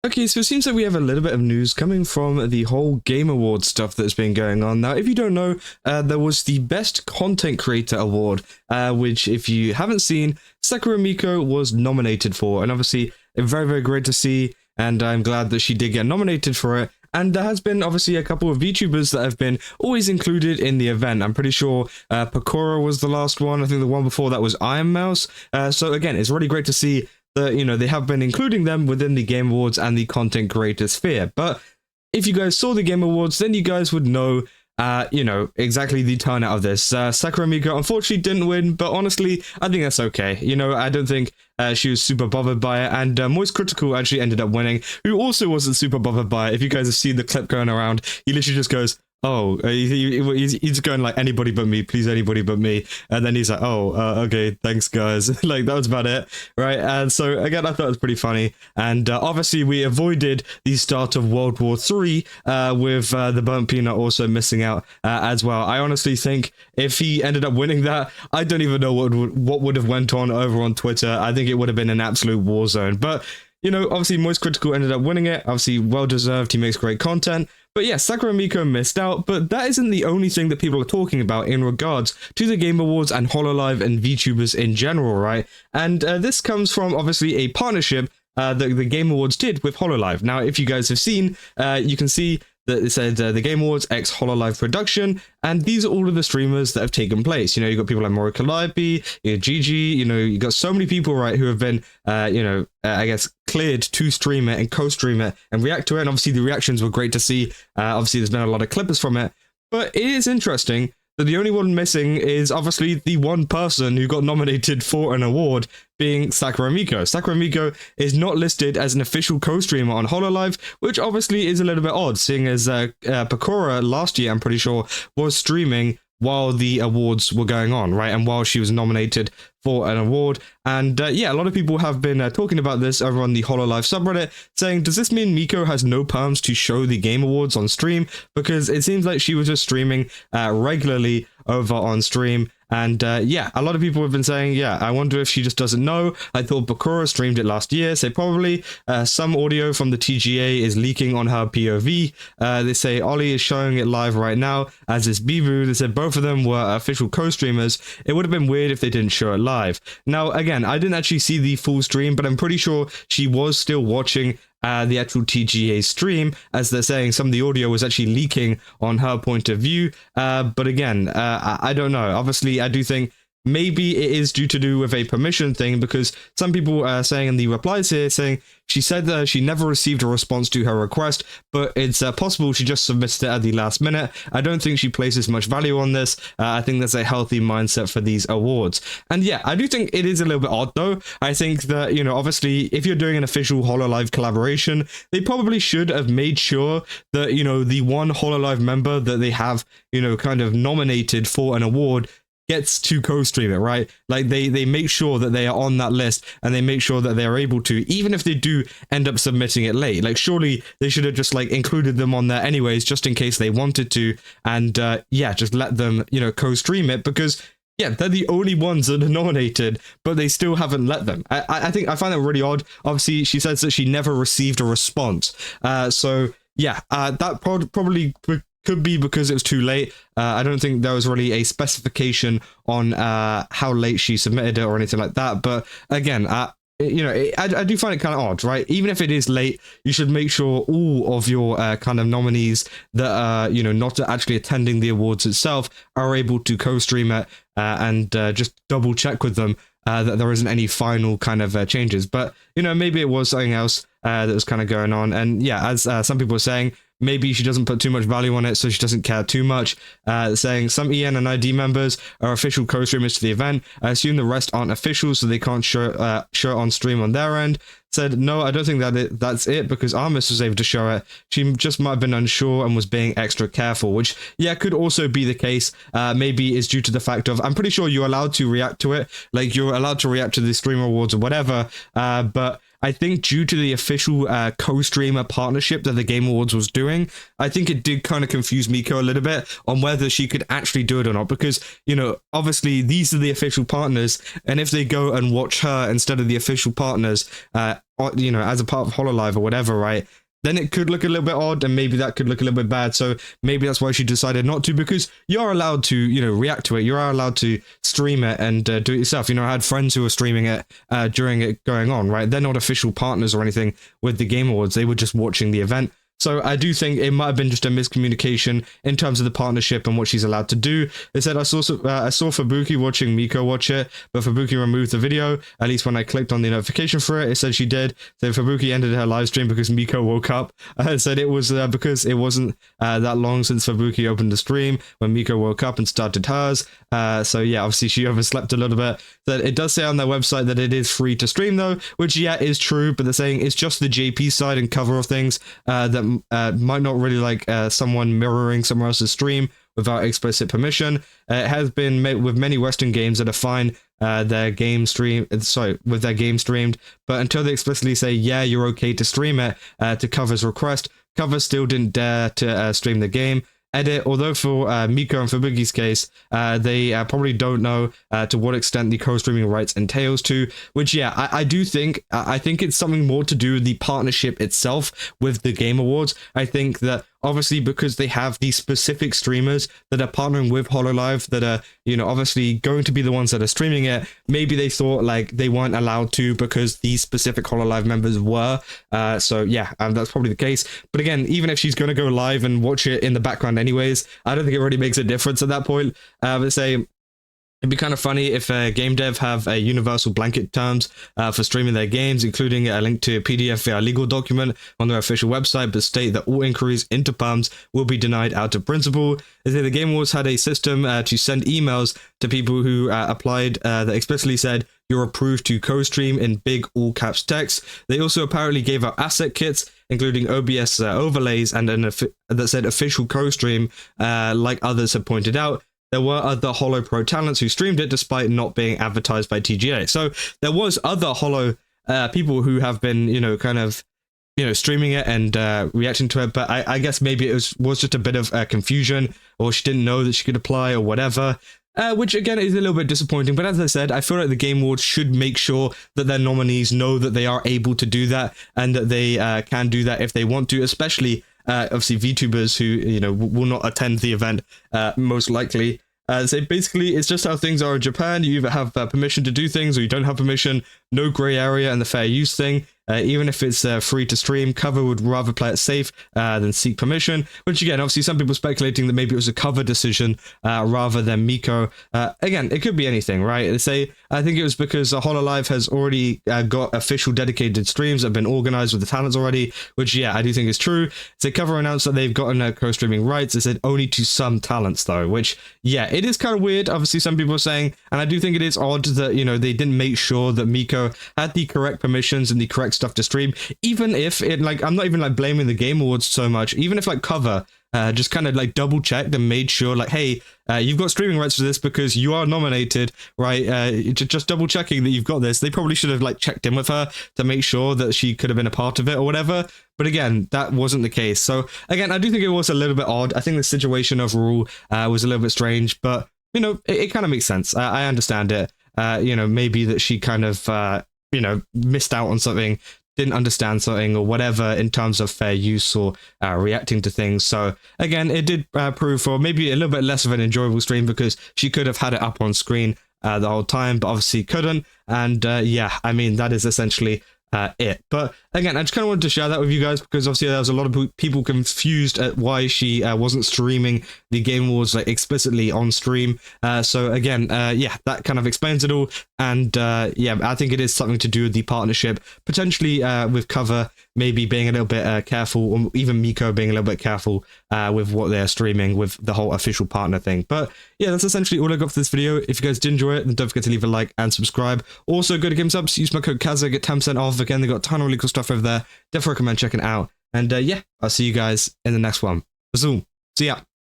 Okay, so it seems like we have a little bit of news coming from the whole Game Awards stuff that's been going on. Now, if you don't know, there was the Best Content Creator Award, which, if you haven't seen, Sakura Miko was nominated for. And obviously, very, very great to see, and I'm glad that she did get nominated for it. And there has been, obviously, a couple of VTubers that have been always included in the event. I'm pretty sure Sakura was the last one. I think the one before that was Iron Mouse. So again, it's really great to see that, they have been including them within the Game Awards and the content creator sphere. But if you guys saw the Game Awards, then you guys would know, exactly the turnout of this. Sakura Miko unfortunately didn't win, but honestly, I think that's okay. I don't think she was super bothered by it, and Moist Critical actually ended up winning, who also wasn't super bothered by it. If you guys have seen the clip going around, he literally just goes, oh, he's going like, anybody but me, please, anybody but me. And then he's like, oh, okay, thanks, guys. Like, that was about it, right? And so, again, I thought it was pretty funny. And obviously, we avoided the start of World War III with the Burnt Peanut also missing out as well. I honestly think if he ended up winning that, I don't even know what would have went on over on Twitter. I think it would have been an absolute war zone. But obviously Moist Critical ended up winning it. Obviously, well-deserved. He makes great content. But yeah, Sakura Miko missed out, but that isn't the only thing that people are talking about in regards to the Game Awards and Hololive and VTubers in general, right? And this comes from, obviously, a partnership that the Game Awards did with Hololive. Now, if you guys have seen, you can see that it said the Game Awards x Hololive production, and these are all of the streamers that have taken place. You've got people like Mori Calliope, Gigi, you've got so many people, right, who have been, I guess, cleared to stream it and co-stream it and react to it, and obviously the reactions were great to see. Obviously, there's been a lot of clippers from it, but it is interesting that the only one missing is obviously the one person who got nominated for an award, being Sakura Miko. Sakura Miko is not listed as an official co-streamer on Hololive, which obviously is a little bit odd, seeing as Sakura last year, I'm pretty sure, was streaming while the awards were going on, right? And while she was nominated for an award. And yeah, a lot of people have been talking about this over on the Hololive subreddit, saying, does this mean Miko has no perms to show the Game Awards on stream? Because it seems like she was just streaming regularly over on stream. And yeah, a lot of people have been saying, yeah, I wonder if she just doesn't know. I thought Bakura streamed it last year, so probably some audio from the TGA is leaking on her POV. They say Ollie is showing it live right now, as is Bibu. They said both of them were official co-streamers. It would have been weird if they didn't show it live. Now, again, I didn't actually see the full stream, but I'm pretty sure she was still watching the actual TGA stream, as they're saying some of the audio was actually leaking on her point of view. But again, I don't know. Obviously, I do think maybe it is due to do with a permission thing, because some people are saying in the replies here, saying she said that she never received a response to her request, but it's possible she just submitted it at the last minute. I don't think she places much value on this. I think that's a healthy mindset for these awards. And yeah, I do think it is a little bit odd though. I think that, obviously, if you're doing an official Hololive collaboration, they probably should have made sure that, the one Hololive member that they have, kind of nominated for an award gets to co-stream it, right? Like they make sure that they are on that list, and they make sure that they are able to, even if they do end up submitting it late. Like, surely they should have just included them on there anyways, just in case they wanted to, and yeah, just let them, co-stream it, because yeah, they're the only ones that are nominated, but they still haven't let them. I think I find that really odd. Obviously, she says that she never received a response. So yeah, that probably could be because it was too late. I don't think there was really a specification on how late she submitted it or anything like that. But again, I do find it kind of odd, right? Even if it is late, you should make sure all of your kind of nominees that are, not actually attending the awards itself are able to co-stream it and just double check with them that there isn't any final kind of changes. But, maybe it was something else that was kind of going on. And yeah, as some people are saying, maybe she doesn't put too much value on it, so she doesn't care too much. Saying some EN and ID members are official co-streamers to the event. I assume the rest aren't official, so they can't show it on stream on their end. Said, no, I don't think that's it, because Armis was able to show it. She just might have been unsure and was being extra careful, which, yeah, could also be the case. Maybe is due to the fact of, I'm pretty sure you're allowed to react to it. Like, you're allowed to react to the streamer awards or whatever, but I think due to the official co-streamer partnership that the Game Awards was doing, I think it did kind of confuse Miko a little bit on whether she could actually do it or not, because, you know, obviously these are the official partners, and if they go and watch her instead of the official partners, you know, as a part of Hololive or whatever, right, then it could look a little bit odd, and maybe that could look a little bit bad. So maybe that's why she decided not to, because you're allowed to, you know, react to it. You're allowed to stream it and do it yourself. You know, I had friends who were streaming it during it going on, right? They're not official partners or anything with the Game Awards. They were just watching the event. So I do think it might have been just a miscommunication in terms of the partnership and what she's allowed to do. They said, I saw Fubuki watching Miko watch it, but Fubuki removed the video. At least when I clicked on the notification for it, it said she did. So Fubuki ended her live stream because Miko woke up. Said it was because it wasn't that long since Fubuki opened the stream when Miko woke up and started hers. So yeah, obviously she overslept a little bit. That it does say on their website that it is free to stream though, which yeah is true, but they're saying it's just the JP side and cover of things that might not really like someone mirroring someone else's stream without explicit permission. It has been made with many Western games that are fine their game stream, with their game streamed, but until they explicitly say, yeah, you're okay to stream it to Cover's request, Cover still didn't dare to stream the game. Edit, although for Miko and Fubuki's case, they probably don't know to what extent the co-streaming rights entails to, which yeah, I do think, I think it's something more to do with the partnership itself with the Game Awards. I think that obviously because they have these specific streamers that are partnering with Hololive that are, you know, obviously going to be the ones that are streaming it, maybe they thought like they weren't allowed to because these specific Hololive members were. So yeah, that's probably the case. But again, even if she's going to go live and watch it in the background anyways, I don't think it really makes a difference at that point. But say, it'd be kind of funny if game dev have a universal blanket terms for streaming their games, including a link to a PDF via legal document on their official website, but state that all inquiries into perms will be denied out of principle. They say the Game Awards had a system to send emails to people who applied that explicitly said, you're approved to co-stream in big all caps text. They also apparently gave out asset kits, including OBS overlays and that said official co-stream, like others have pointed out. There were other Holo Pro talents who streamed it despite not being advertised by TGA. So there was other Holo people who have been, you know, kind of, you know, streaming it and reacting to it. But I guess maybe it was just a bit of confusion, or she didn't know that she could apply or whatever. Which again is a little bit disappointing. But as I said, I feel like the Game Awards should make sure that their nominees know that they are able to do that and that they can do that if they want to, especially obviously VTubers who, you know, will not attend the event most likely. So basically, it's just how things are in Japan. You either have permission to do things or you don't have permission. No gray area and the fair use thing. Even if it's free to stream, Cover would rather play it safe than seek permission. Which again, obviously some people speculating that maybe it was a Cover decision rather than Miko. Again, it could be anything, right? They say, I think it was because Hololive has already got official dedicated streams that have been organized with the talents already, which yeah, I do think is true. So Cover announced that they've gotten co-streaming rights. They said only to some talents though, which yeah, it is kind of weird. Obviously some people are saying, and I do think it is odd that, you know, they didn't make sure that Miko had the correct permissions and the correct stuff to stream, even if it, like, I'm not even like blaming the Game Awards so much, even if like Cover just kind of like double checked and made sure like, hey, you've got streaming rights for this because you are nominated, right? Just double checking that you've got this. They probably should have like checked in with her to make sure that she could have been a part of it or whatever. But again, that wasn't the case. So again, I do think it was a little bit odd. I think the situation overall was a little bit strange, but you know, it kind of makes sense. I understand it. You know, maybe that she kind of, you know, missed out on something, didn't understand something or whatever in terms of fair use or reacting to things. So again, it did prove for maybe a little bit less of an enjoyable stream because she could have had it up on screen the whole time, but obviously couldn't. And yeah, I mean, that is essentially it. But again, I just kind of wanted to share that with you guys because obviously there was a lot of people confused at why she wasn't streaming the Game Awards like explicitly on stream. So again, yeah, that kind of explains it all. And yeah, I think it is something to do with the partnership, potentially with Cover maybe being a little bit careful, or even Miko being a little bit careful with what they're streaming with the whole official partner thing. But yeah, that's essentially all I got for this video. If you guys did enjoy it, then don't forget to leave a like and subscribe. Also, go to GameSubs, use my code Kazza, get 10% off. Again, they got a ton of really cool stuff over there. Definitely recommend checking it out. And yeah, I'll see you guys in the next one. Zoom. See ya.